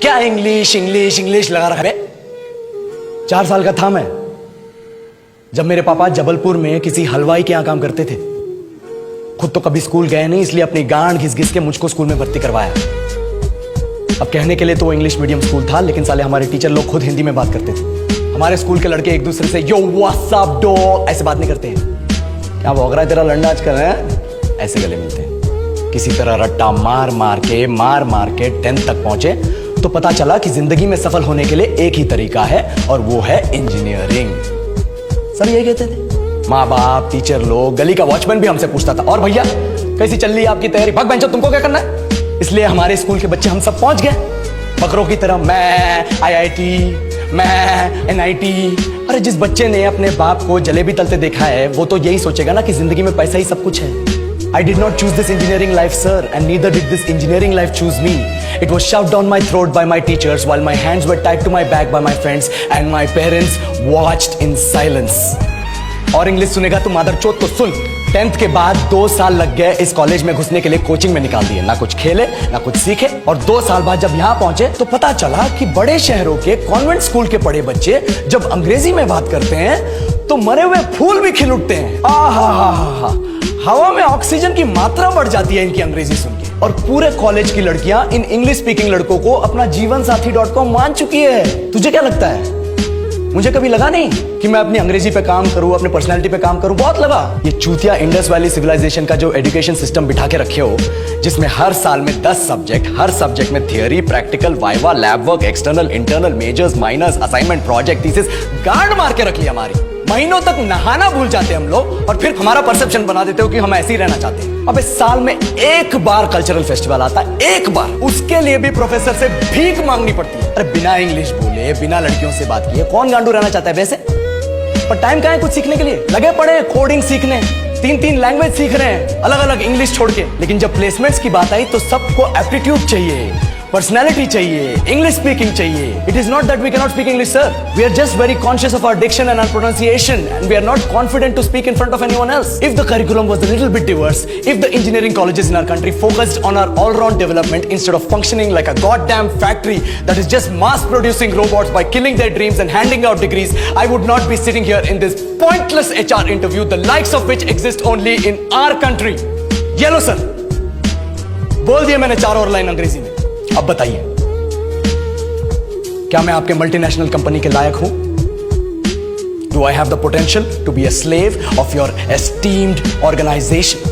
क्या English English English लगा रखा है? 4 साल का था मैं जब मेरे पापा जबलपुर में किसी हलवाई के यहां काम करते थे। खुद तो कभी स्कूल गए नहीं, इसलिए अपनी गांड घिस घिस के मुझको स्कूल में भर्ती करवाया। अब कहने के लिए तो वो इंग्लिश मीडियम स्कूल था, लेकिन साले हमारे टीचर लोग खुद हिंदी में बात करते थे। हमारे स्कूल के लड़के एक दूसरे से यो व्हाट्स अप डॉग ऐसे बात नहीं करते हैं। क्या भौंक रहा है तेरा लंडा आजकल है? ऐसे गले मिलते हैं। किसी तरह रट्टा मार मार के 10th तक पहुंचे तो पता चला कि जिंदगी में सफल होने के लिए एक ही तरीका है और वो है इंजीनियरिंग। सब यही कहते थे, माँ बाप, टीचर लोग, गली का वॉचमैन भी हमसे पूछता था, और भैया कैसी चल रही है आपकी तैयारी? भाग बेंचो, तुमको क्या करना है? इसलिए हमारे स्कूल के बच्चे हम सब पहुंच गए बकरों की तरह। मैं IIT, मैं NIT। अरे जिस बच्चे ने अपने बाप को जलेबी तलते देखा है वो तो यही सोचेगा ना कि जिंदगी में पैसा ही सब कुछ है। I did not choose this engineering life, sir, and neither did this engineering life choose me. It was shoved down my throat by my teachers while my hands were tied to my back by my friends and my parents watched in silence. और English सुनेगा तो मादरचोद तो सुन। 10th के बाद 2 साल लग गए इस कॉलेज में घुसने के लिए, कोचिंग में निकाल दिए। ना कुछ खेले ना कुछ सीखे, और 2 साल बाद जब यहाँ पहुंचे तो पता चला कि बड़े शहरों के कॉन्वेंट स्कूल के पढ़े बच्चे जब अंग्रेजी में बात करते हैं तो मरे हुए फूल भी खिल उठते हैं। आहा, हवा में ऑक्सीजन की मात्रा बढ़ जाती है इनकी अंग्रेजी सुन के। और पूरे कॉलेज की लड़कियां इन इंग्लिश स्पीकिंग लड़कों को अपना जीवनसाथी.com मान चुकी है। तुझे क्या लगता है? मुझे कभी लगा नहीं कि मैं अपनी अंग्रेजी पे काम करूं, अपने पर्सनालिटी पे काम करूं। बहुत लगा। ये चूतिया इंडस वैली सिविलाइजेशन का जो एजुकेशन सिस्टम बिठा के रखे हो, जिसमें हर साल में 10 सब्जेक्ट, हर सब्जेक्ट में theory, practical, viva, lab work, external, internal, majors, minors, assignment, project, thesis, गांड मार के रख लिया हमारी। महीनों तक नहाना भूल जाते हैं हम लोग, और फिर हमारा परसेप्शन बना देते हो कि हम ऐसे ही रहना चाहते हैं। अब इस साल में एक बार कल्चरल फेस्टिवल आता है, एक बार, उसके लिए भी प्रोफेसर से भीख मांगनी पड़ती है। अरे बिना इंग्लिश बोले, बिना लड़कियों से बात किए कौन गांडू रहना चाहता है वैसे? पर टाइम कहाँ है कुछ सीखने के लिए? लगे पड़े कोडिंग सीखने, 3 लैंग्वेज सीख रहे हैं अलग अलग इंग्लिश छोड़ के। लेकिन जब प्लेसमेंट्स की बात आई तो सबको एप्टीट्यूड चाहिए, पर्सनैलिटी चाहिए, इंग्लिश स्पीकिंग चाहिए। It is not that we cannot speak English, sir. We are just very conscious of our diction and our pronunciation, and we are not confident to speak in front of anyone else. If the curriculum was a little bit diverse, if the engineering colleges in our country focused on our all-round development instead of functioning like a goddamn factory that is just mass-producing robots by killing their dreams and handing out degrees, I would not be sitting here in this pointless HR interview, the likes of which exist only in our country. Yellow, sir. बोल दिया मैंने 4 और line अंग्रेजी में। अब बताइए, क्या मैं आपके मल्टीनेशनल कंपनी के लायक हूं? Do I have the potential to be a slave of your esteemed organization?